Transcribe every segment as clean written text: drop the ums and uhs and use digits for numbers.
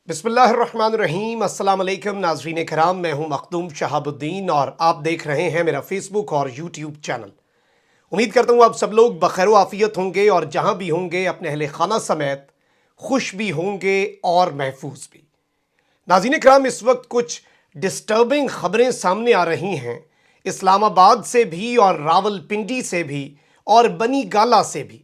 बिस्मिल्लाहिर्रहमानिर्रहीम। अस्सलाम वालेकुम नाज़रीन कराम, मैं हूं मखदूम शहाबुद्दीन और आप देख रहे हैं मेरा फेसबुक और यूट्यूब चैनल। उम्मीद करता हूं आप सब लोग बखैर आफियत होंगे और जहां भी होंगे अपने अहले खाना समेत खुश भी होंगे और महफूज भी। नाज़रीन कराम, इस वक्त कुछ डिस्टर्बिंग खबरें सामने आ रही हैं, इस्लामाबाद से भी और रावलपिंडी से भी और बनी गाला से भी।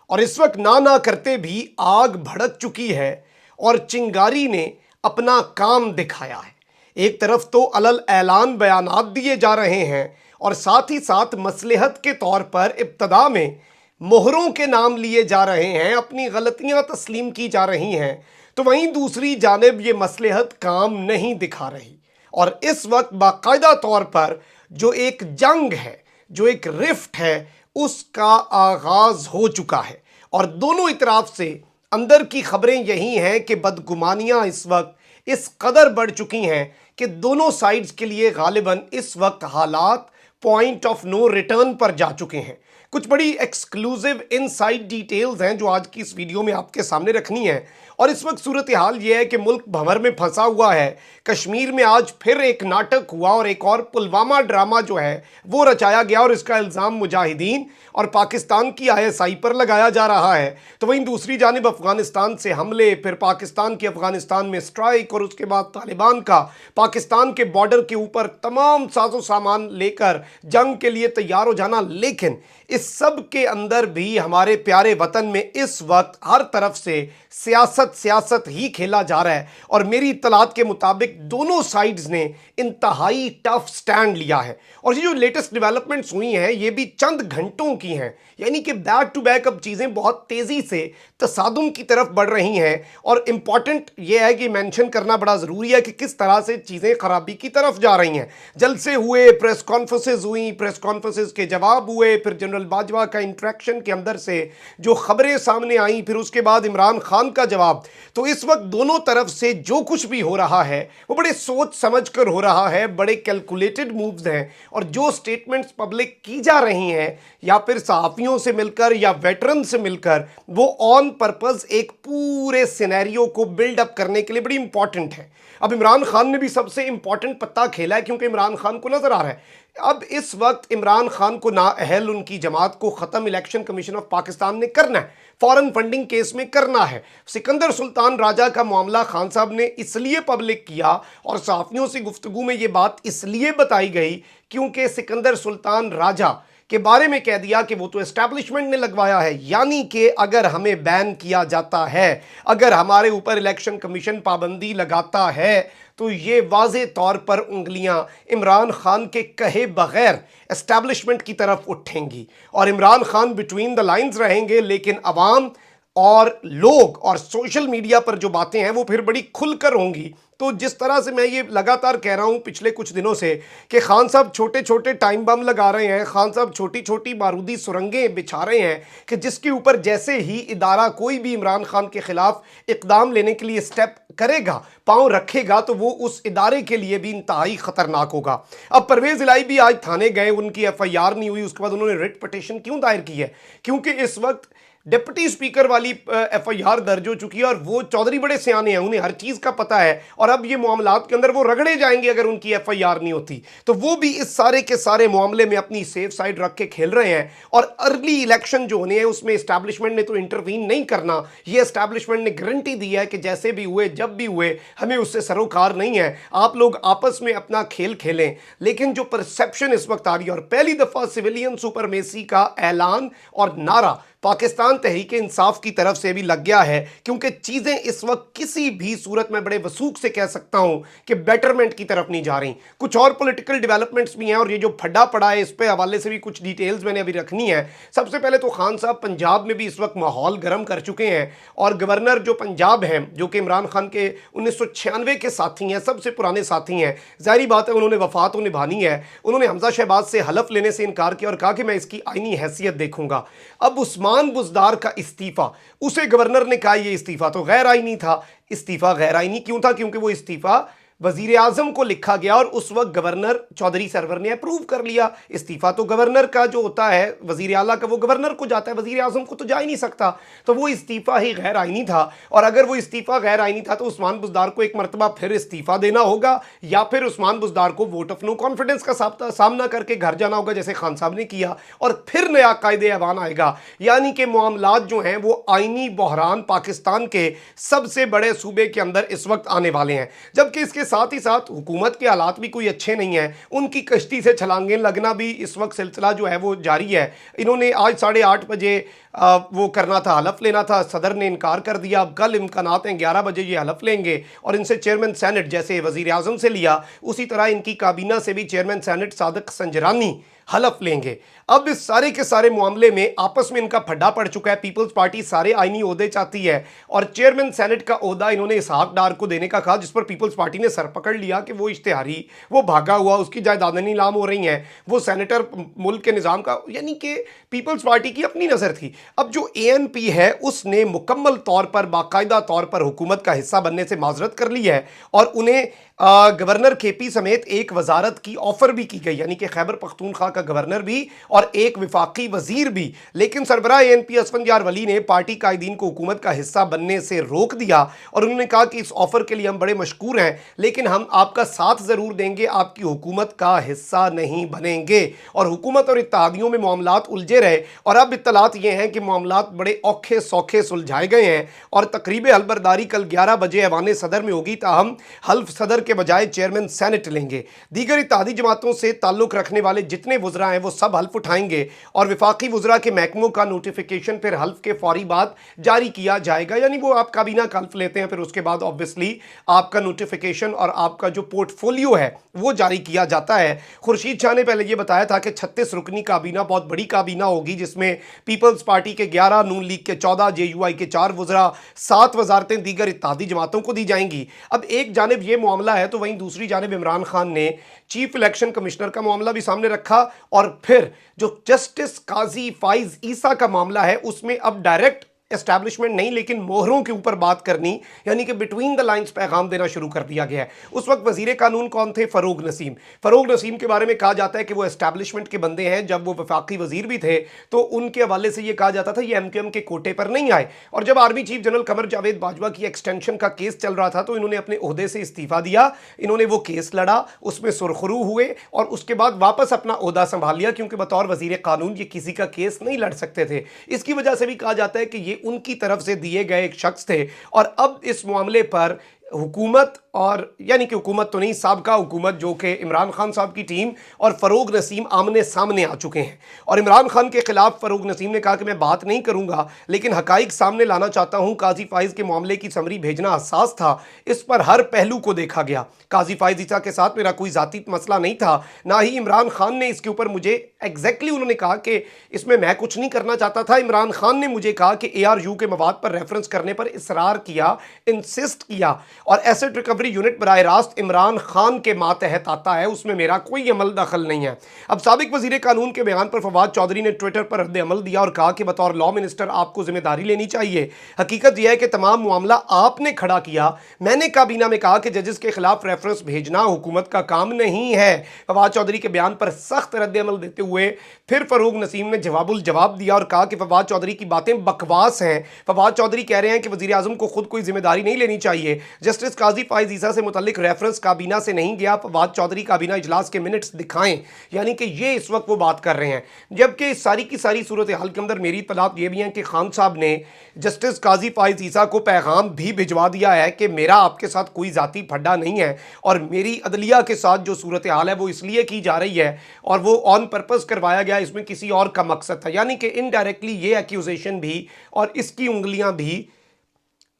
और इस वक्त ना करते भी आग भड़क चुकी है और चिंगारी ने अपना काम दिखाया है। एक तरफ तो अलल ऐलान बयानात दिए जा रहे हैं और साथ ही साथ मसलहत के तौर पर इब्तदा में मोहरों के नाम लिए जा रहे हैं, अपनी गलतियां तस्लीम की जा रही हैं, तो वहीं दूसरी जानिब ये मसलहत काम नहीं दिखा रही। और इस वक्त बाकायदा तौर पर जो एक जंग है, जो एक रिफ्ट है, उसका आगाज हो चुका है। और दोनों इतराफ से अंदर की खबरें यही हैं कि बदगुमानियां इस वक्त इस कदर बढ़ चुकी हैं कि दोनों साइड्स के लिए गालिबन इस वक्त हालात पॉइंट ऑफ नो रिटर्न पर जा चुके हैं। कुछ बड़ी एक्सक्लूसिव इनसाइड डिटेल्स हैं जो आज की इस वीडियो में आपके सामने रखनी है। और इस वक्त सूरत हाल यह है कि मुल्क भंवर में फंसा हुआ है। कश्मीर में आज फिर एक नाटक हुआ और एक और पुलवामा ड्रामा जो है वो रचाया गया और इसका इल्ज़ाम मुजाहिदीन और पाकिस्तान की ISI पर लगाया जा रहा है। तो वहीं दूसरी जानिब अफगानिस्तान से हमले, फिर पाकिस्तान की अफगानिस्तान में स्ट्राइक और उसके बाद तालिबान का पाकिस्तान के बॉर्डर के ऊपर तमाम साजो सामान लेकर जंग के लिए तैयार हो जाना। लेकिन इस सब के अंदर भी हमारे प्यारे वतन में इस वक्त हर तरफ से सियासत ही खेला जा रहा है। और मेरी इत्तलात के मुताबिक दोनों साइड्स ने इंतहाई टफ स्टैंड लिया है। और ये जो लेटेस्ट डेवलपमेंट्स हुई हैं ये भी चंद घंटों की हैं, यानी कि बैक टू बैक अब चीज़ें बहुत तेज़ी से तसादुम की तरफ बढ़ रही हैं। और इम्पॉर्टेंट ये है कि मेंशन करना बड़ा ज़रूरी है कि किस तरह से चीज़ें खराबी की तरफ जा रही हैं। जलसे हुए, प्रेस कॉन्फ्रेंसेज हुई, प्रेस कॉन्फ्रेंसेज के जवाब हुए, फिर जनरल बाजवा का इंट्रैक्शन के अंदर से जो खबरें सामने आई, फिर उसके बाद इमरान खान का जवाब। तो इस वक्त दोनों तरफ से जो कुछ भी हो रहा है वो बड़े सोच समझ कर हो रहा है, बड़े कैलकुलेटेड मूव्स हैं। और जो स्टेटमेंट्स पब्लिक की जा रही हैं या फिर सहाफ़ियों से मिलकर या वेटरन से मिलकर, वो ऑन पर्पस एक पूरे सिनेरियो को बिल्डअप करने के लिए बड़ी इंपॉर्टेंट है। अब इमरान खान ने भी सबसे इंपॉर्टेंट पत्ता खेला है, क्योंकि इमरान खान को नजर आ रहा है अब इस वक्त इमरान खान को नाअहल उनकी जमात को ख़त्म इलेक्शन कमीशन ऑफ पाकिस्तान ने करना है, फॉरेन फंडिंग केस में करना है। सिकंदर सुल्तान राजा का मामला खान साहब ने इसलिए पब्लिक किया और सहाफ़ियों से गुफ्तगू में ये बात इसलिए बताई गई क्योंकि सिकंदर सुल्तान राजा के बारे में कह दिया कि वो तो एस्टैब्लिशमेंट ने लगवाया है। यानी कि अगर हमें बैन किया जाता है, अगर हमारे ऊपर इलेक्शन कमीशन पाबंदी लगाता है, तो ये वाज़े तौर पर उंगलियां इमरान खान के कहे बगैर एस्टैब्लिशमेंट की तरफ उठेंगी और Imran Khan between the lines रहेंगे। लेकिन अवाम और लोग और सोशल मीडिया पर जो बातें हैं वो फिर बड़ी खुलकर होंगी। तो जिस तरह से मैं ये लगातार कह रहा हूँ पिछले कुछ दिनों से कि खान साहब छोटे छोटे टाइम बम लगा रहे हैं, खान साहब छोटी छोटी बारूदी सुरंगें बिछा रहे हैं कि जिसके ऊपर जैसे ही इदारा कोई भी इमरान खान के खिलाफ इकदाम लेने के लिए स्टेप करेगा, पाँव रखेगा, तो वो उस इदारे के लिए भी इंतहाई ख़तरनाक होगा। अब परवेज़ इलाही भी आज थाने गए, उनकी FIR नहीं हुई, उसके बाद उन्होंने रिट पिटीशन क्यों दायर की है? क्योंकि इस वक्त डिप्टी स्पीकर वाली FIR दर्ज हो चुकी है और वो चौधरी बड़े सियाने हैं, उन्हें हर चीज़ का पता है। और अब ये मामलात के अंदर वो रगड़े जाएंगे अगर उनकी FIR नहीं होती। तो वो भी इस सारे के सारे मामले में अपनी सेफ साइड रख के खेल रहे हैं। और अर्ली इलेक्शन जो होने हैं उसमें इस्टेब्लिशमेंट ने तो इंटरवीन नहीं करना, ये इस्टेब्लिशमेंट ने गारंटी दी है कि जैसे भी हुए, जब भी हुए, हमें उससे सरोकार नहीं है, आप लोग आपस में अपना खेल खेलें। लेकिन जो परसेप्शन इस वक्त आ रही है, और पहली दफ़ा सिविलियन सुपरमेसी का ऐलान और नारा पाकिस्तान तहरीक इंसाफ की तरफ से भी लग गया है, क्योंकि चीज़ें इस वक्त किसी भी सूरत में बड़े वसूख से कह सकता हूं कि बेटरमेंट की तरफ नहीं जा रही। कुछ और पॉलिटिकल डेवलपमेंट्स भी हैं और ये जो फड्डा पड़ा है इस पे हवाले से भी कुछ डिटेल्स मैंने अभी रखनी है। सबसे पहले तो खान साहब पंजाब में भी इस वक्त माहौल गर्म कर चुके हैं और गवर्नर जो पंजाब हैं, जो कि इमरान खान के 1996 के साथी हैं, सबसे पुराने साथी हैं, ज़ाहिरी बात है उन्होंने वफात तो निभानी है, उन्होंने हमजा शहबाज से हलफ लेने से इनकार किया और कहा कि मैं इसकी आईनी हैसियत देखूंगा। अब उस्मान बुज़दार का इस्तीफ़ा, उसे गवर्नर ने कहा ये इस्तीफ़ा तो गैर आईनी था। इस्तीफ़ा गैर आईनी क्यों था? क्योंकि वो इस्तीफ़ा वजीर आजम को लिखा गया और उस वक्त गवर्नर चौधरी सरवर ने अप्रूव कर लिया। इस्तीफा तो गवर्नर का जो होता है, वजीर आला का, वो गवर्नर को जाता है, वजीर आजम को तो जा ही नहीं सकता। तो वो इस्तीफा ही गैर आईनी था, और अगर वो इस्तीफा गैर आईनी था तो उस्मान बुज़दार को एक मरतबा फिर इस्तीफा देना होगा, या फिर उस्मान बुज़दार को वोट ऑफ नो कॉन्फिडेंस का सामना करके घर जाना होगा, जैसे खान साहब ने किया, और फिर नया कायदे ऐवान आएगा। यानी कि मामलात जो हैं वो आईनी बहरान पाकिस्तान के सबसे बड़े सूबे के अंदर इस वक्त आने वाले हैं। जबकि इसके साथ ही साथ हुकूमत के हालात भी कोई अच्छे नहीं हैं, उनकी कश्ती से छलांगें लगना भी इस वक्त सिलसिला जो है वो जारी है। इन्होंने आज 8:30 बजे वो करना था, हलफ लेना था, सदर ने इनकार कर दिया। अब कल इम्कानात हैं 11 बजे ये हलफ लेंगे, और इनसे चेयरमैन सेनेट जैसे वज़ीर आज़म से लिया उसी तरह इनकी काबीना से भी चेयरमैन सेनेट सादिक संजरानी हलफ लेंगे। अब इस सारे के सारे मामले में आपस में इनका फड्डा पड़ चुका है। पीपल्स पार्टी सारे आईनी ओहदे चाहती है, और चेयरमैन सेनेट का ओहदा इन्होंने इसहाक डार को देने का कहा, जिस पर पीपल्स पार्टी ने सर पकड़ लिया कि वो इश्तिहारी, वो भागा हुआ, उसकी जायदादें नीलाम हो रही हैं, वो सेनेटर मुल्क के निज़ाम का, यानी कि पीपल्स पार्टी की अपनी नज़र थी। अब जो ANP है उसने मुकम्मल तौर पर, बाकायदा तौर पर हुकूमत का हिस्सा बनने से माजरत कर ली है, और उन्हें गवर्नर KP समेत एक वजारत की ऑफर भी की गई, यानी कि खैबर पख्तूनख्वा का गवर्नर भी और एक विफाकी वजीर भी। लेकिन सरबराह ANP असफंदियार वली ने पार्टी कायदीन को हुकूमत का हिस्सा बनने से रोक दिया, और उन्होंने कहा कि इस ऑफर के लिए हम बड़े मशकूर हैं, लेकिन हम आपका साथ ज़रूर देंगे, आपकी हुकूमत का हिस्सा नहीं बनेंगे। और हुकूमत और इत्तेहादियों में मामलात उलझे रहे, और अब इत्तलात ये हैं कि मामलात बड़े औखे सौखे सुलझाए गए हैं, और तकरीब हलबरदारी कल 11 बजे ऐवान सदर में होगी। ताहम हल्फ सदर के बजाय चेयरमैन सेनेट लेंगे। दीगर इत्तेहादी जमातों से ताल्लुक़ रखने वाले जितने वुज़रा हैं वो सब हल्फ उठाएंगे, और विफाकी वुज़रा के महकमों का नोटिफिकेशन फिर हल्फ के फौरी बाद जारी किया जाएगा। यानी वो आप काबीना का हल्फ लेते हैं, फिर उसके बाद ऑब्वियसली आपका नोटिफिकेशन और आपका जो पोर्टफोलियो है वो जारी किया जाता है। खुर्शीद शाह ने पहले ये बताया था कि 36 रुकनी काबीना बहुत बड़ी काबीना होगी, जिसमें पीपल्स पार्टी के 11, नून लीग के 14, JUI के 4 वुज़रा, 7 वजारतें दीगर इत्तेहादी जमातों को दी जाएंगी। अब एक जानिब ये मामला है, तो वहीं दूसरी जानिब इमरान खान ने चीफ इलेक्शन कमिश्नर का मामला भी सामने रखा, और फिर जो जस्टिस काजी फाइज ईसा का मामला है उसमें अब डायरेक्ट एस्टैब्लिशमेंट नहीं लेकिन मोहरों के ऊपर बात करनी, यानी कि बिटवीन द लाइंस पैगाम देना शुरू कर दिया गया है। उस वक्त वजीर कानून कौन थे? फ़ारूक नसीम। फ़ारूक नसीम के बारे में कहा जाता है कि वो एस्टैब्लिशमेंट के बंदे हैं। जब वो वफाकी वजीर भी थे तो उनके हवाले से ये कहा जाता था ये MQM के कोटे पर नहीं आए, और जब army chief general Qamar Javed Bajwa की एक्सटेंशन का केस चल रहा था तो इन्होंने अपने ओहदे से इस्तीफा दिया, इन्होंने वो केस लड़ा, उसमें सुरखरू हुए, और उसके बाद वापस अपना ओहदा संभाल लिया, क्योंकि बतौर वजीर कानून ये किसी का केस नहीं लड़ सकते थे। इसकी वजह से भी कहा जाता है कि ये उनकी तरफ से दिए गए एक शख्स थे, और अब इस मामले पर हुकूमत, और यानी कि हुकूमत तो नहीं, साबका हुकूमत जो कि इमरान खान साहब की टीम और फ़ारूक नसीम आमने सामने आ चुके हैं। और इमरान खान के खिलाफ फ़ारूक नसीम ने कहा कि मैं बात नहीं करूंगा, लेकिन हकाइक सामने लाना चाहता हूं। काजी फाइज के मामले की समरी भेजना हसास था, इस पर हर पहलू को देखा गया। काजी फाइज ईसा के साथ मेरा कोई ज़ाती मसला नहीं था, ना ही इमरान खान ने इसके ऊपर मुझे एग्जैक्टली उन्होंने कहा कि इसमें मैं कुछ नहीं करना चाहता था। इमरान खान ने मुझे कहा कि ARU के मवाद पर रेफरेंस करने पर इसरार किया, इंसिस्ट किया, और एसेट रिकवरी यूनिट बराह रास्त इमरान खान के मातहत आता है, उसमें मेरा कोई अमल दखल नहीं है। अब साबिक वजीर कानून के बयान पर फवाद चौधरी ने ट्विटर पर रद्द अमल दिया और कहा कि बतौर लॉ मिनिस्टर आपको जिम्मेदारी लेनी चाहिए। हकीकत यह है कि तमाम मामला आपने खड़ा किया। मैंने काबीना में कहा कि जजेस के खिलाफ रेफरेंस भेजना हुकूमत का काम नहीं है। फवाद चौधरी के बयान पर सख्त रद्द अमल देते हुए फिर फ़ारूक नसीम ने जवाब दिया और कहा कि फवाद चौधरी की बातें बकवास हैं। फवाद चौधरी कह रहे हैं कि वज़ीर आज़म को खुद कोई जिम्मेदारी नहीं लेनी चाहिए। जस्टिस काजी फाइज ईसा से मुतल्लिक रेफरेंस काबीना से नहीं गया। फवाद चौधरी काबीना इजलास के मिनट्स दिखाएं, यानी कि ये इस वक्त वो बात कर रहे हैं। जबकि सारी की सारी सूरत हाल के अंदर मेरी इत्तलात ये भी हैं कि खान साहब ने जस्टिस काजी फाइज ईसा को पैगाम भी भिजवा दिया है कि मेरा आपके साथ कोई ज़ाती फड्डा नहीं है, और मेरी अदलिया के साथ जो सूरत हाल है वो इसलिए की जा रही है और वो ऑन पर्पस करवाया गया, इसमें किसी और का मकसद था। यानी कि इनडायरेक्टली ये एक्यूजेशन भी और इसकी उंगलियां भी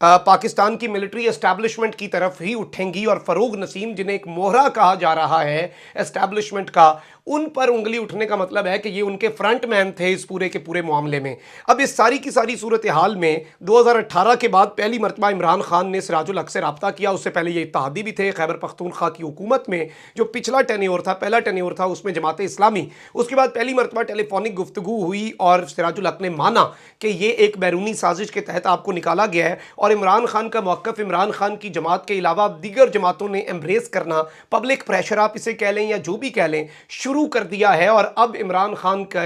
पाकिस्तान की मिलिट्री एस्टैब्लिशमेंट की तरफ ही उठेंगी, और फ़ारूक नसीम जिन्हें एक मोहरा कहा जा रहा है एस्टैब्लिशमेंट का, उन पर उंगली उठने का मतलब है कि ये उनके फ्रंट मैन थे इस पूरे के पूरे मामले में। अब इस सारी की सारी सूरत हाल में 2018 के बाद पहली मरतबा इमरान खान ने सिराजुल हक से रब्ता किया। उससे पहले ये इत्तेहादी भी थे खैबर पख्तूनख्वा की हुकूमत में, जो पिछला टेन्योर था, पहला टेन्योर था, उसमें जमात इस्लामी। उसके बाद पहली मरतबा टेलीफोनिक गुफ्तगू हुई और सिराजुल हक ने माना कि ये एक बैरूनी साजिश के तहत आपको निकाला गया है और इमरान खान का मौक़िफ़, इमरान खान की जमात के अलावा दीगर जमातों ने एम्ब्रेस करना, पब्लिक प्रेशर आप इसे कह लें या जो भी कह लें, शुरू कर दिया है। और अब इमरान खान का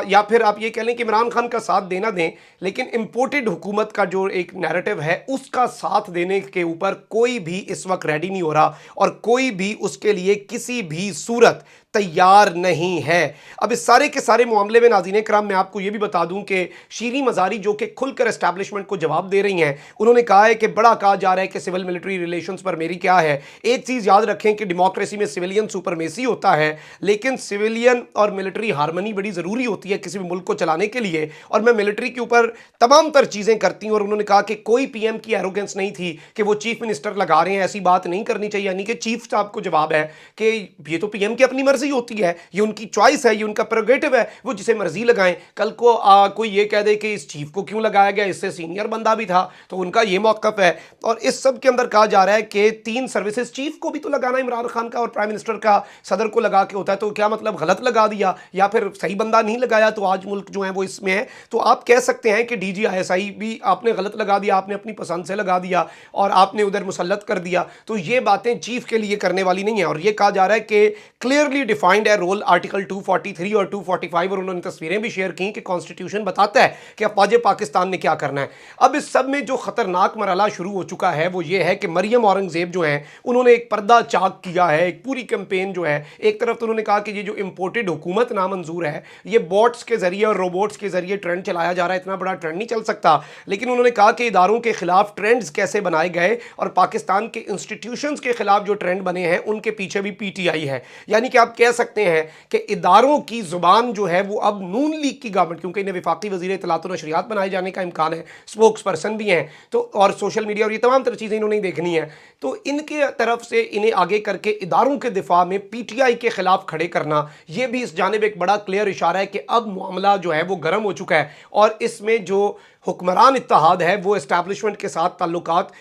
या फिर आप ये कह लें कि इमरान खान का साथ देना दें, लेकिन इम्पोर्टेड हुकूमत का जो एक नैरेटिव है उसका साथ देने के ऊपर कोई भी इस वक्त रेडी नहीं हो रहा और कोई भी उसके लिए किसी भी सूरत तैयार नहीं है। अब इस सारे के सारे मामले में नाज़रीन कराम मैं आपको ये भी बता दूं कि शीरी मज़ारी जो कि खुलकर एस्टैब्लिशमेंट को जवाब दे रही हैं, उन्होंने कहा है कि बड़ा कहा जा रहा है कि सिविल मिलिट्री रिलेशंस पर मेरी क्या है। एक चीज़ याद रखें कि डेमोक्रेसी में सिविलियन सुपरमेसी होता है, लेकिन सिविलियन और मिलिट्री हारमनी बड़ी ज़रूरी होती है किसी भी मुल्क को चलाने के लिए, और मैं मिलिट्री के ऊपर तमाम तर चीज़ें करती हूँ। और उन्होंने कहा कि कोई पीएम की एरोगेंस नहीं थी कि वो चीफ मिनिस्टर लगा रहे हैं, ऐसी बात नहीं करनी चाहिए। यानी कि चीफ साहब को जवाब है कि ये तो पीएम की अपनी मर्जी होती है, ये उनकी चॉइस है, ये उनका प्रेरोगेटिव है, वो जिसे मर्जी लगाएं। कल को कोई ये कह दे कि इस चीफ को क्यों लगाया गया, इससे सीनियर बंदा भी था, तो उनका ये मौक़िफ़ है। और इस सब के अंदर कहा जा रहा है कि 3 सर्विसेज चीफ को भी तो लगाना इमरान खान का और प्राइम मिनिस्टर का सदर को लगा के होता है, तो क्या मतलब गलत लगा दिया या फिर सही बंदा नहीं लगाया तो आज मुल्क जो है वो इसमें है। तो आप कह सकते हैं कि DGISI भी आपने गलत लगा दिया, आपने अपनी पसंद से लगा दिया और आपने उधर मुसल्लत कर दिया। तो ये बातें चीफ के लिए करने वाली नहीं है। और ये कहा जा रहा है कि क्लियरली डिफाइंड है रोल आर्टिकल 243 और 245, और उन्होंने तस्वीरें भी शेयर की कि कॉन्स्टिट्यूशन बताता है कि अफवाज पाकिस्तान ने क्या करना है। अब इस सब में जो खतरनाक मरहला शुरू हो चुका है वो ये है कि मरियम औरंगजेब जो है उन्होंने एक पर्दा चाक किया है, एक पूरी कैंपेन जो है। एक तरफ तो उन्होंने कहा कि ये जो इंपोर्टेड हुकूमत नामंजूर है, ये बॉट्स के जरिए और रोबोट्स के जरिए ट्रेंड चलाया जा रहा है, इतना बड़ा ट्रेंड नहीं चल सकता। लेकिन उन्होंने कहा कि इदारों के खिलाफ ट्रेंड्स कैसे बनाए गए और पाकिस्तान के इंस्टीट्यूशंस के खिलाफ जो ट्रेंड बने हैं उनके पीछे भी PTI है। यानी कि आप कह सकते हैं कि इदारों की जुबान जो है वो अब नून लीग की गवर्नमेंट, क्योंकि इन्हें वफाकी वजीर इत्तलात और नशरियात बनाए जाने का इम्कान है, स्पोक्स पर्सन भी हैं, तो और सोशल मीडिया और ये तमाम तरह चीज़ें इन्होंने देखनी है, तो इनके तरफ से इन्हें आगे करके इदारों के दिफा में PTI के खिलाफ खड़े करना, ये भी इस जानिब एक बड़ा क्लियर इशारा है कि अब मामला जो है वो गर्म हो चुका है। और इसमें जो हुक्मरान इत्तेहाद है वो एस्टैब्लिशमेंट के साथ ताल्लुकात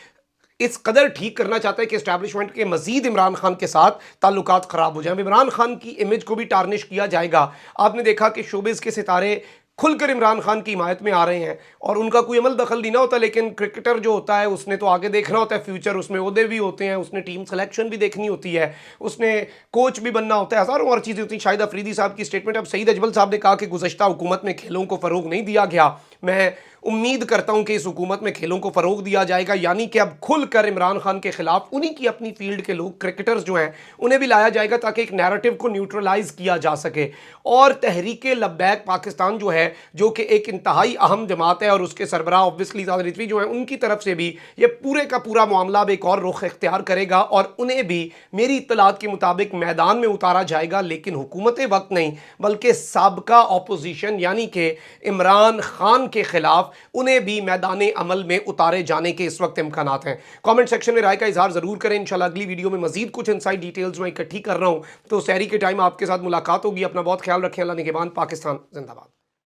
इस कदर ठीक करना चाहता है कि एस्टैब्लिशमेंट के मजीद इमरान खान के साथ ताल्लुकात ख़राब हो जाए। इमरान खान की इमेज को भी टार्निश किया जाएगा। आपने देखा कि शोबिज़ के सितारे खुलकर इमरान खान की हिमायत में आ रहे हैं और उनका कोई अमल दखल नहीं ना होता, लेकिन क्रिकेटर जो होता है उसने तो आगे देखना होता है फ्यूचर, उसमें ओहदे भी होते हैं, उसने टीम सिलेक्शन भी देखनी होती है, उसने कोच भी बनना होता है, हज़ारों और चीज़ें होती हैं। शाहिद अफरीदी साहब की स्टेटमेंट, अब सईद अजमल साहब ने कहा कि गुज़श्ता हुकूमत में खेलों को फ़रोग नहीं दिया गया। मैं उम्मीद करता हूं कि इस हुकूमत में खेलों को फ़रोग दिया जाएगा, यानी कि अब खुलकर इमरान खान के खिलाफ उन्हीं की अपनी फील्ड के लोग, क्रिकेटर्स जो हैं, उन्हें भी लाया जाएगा ताकि एक नैरेटिव को न्यूट्रलाइज किया जा सके। और तहरीक लब्बैक पाकिस्तान जो है, जो कि एक इंतहाई अहम जमात है और उसके सरबराह ऑब्वियसली ज़ाद रिजवी जो है, उनकी तरफ से भी ये पूरे का पूरा मामला अब एक और रुख इख्तियार करेगा और उन्हें भी मेरी इत्तलात के मुताबिक मैदान में उतारा जाएगा, लेकिन हुकूमत वक्त नहीं बल्कि साबका अपोजिशन यानी कि इमरान खान के खिलाफ उन्हें भी मैदान अमल में उतारे जाने के इस वक्त इम्कानात हैं। कमेंट सेक्शन में राय का इजहार ज़रूर करें। इंशाल्लाह अगली वीडियो में मजीद कुछ इनसाइड डिटेल्स मैं इकट्ठी कर रहा हूँ, तो सहरी के टाइम आपके साथ मुलाकात होगी। अपना बहुत ख्याल रखें। अल्लाह निगहबान। पाकिस्तान जिंदाबाद।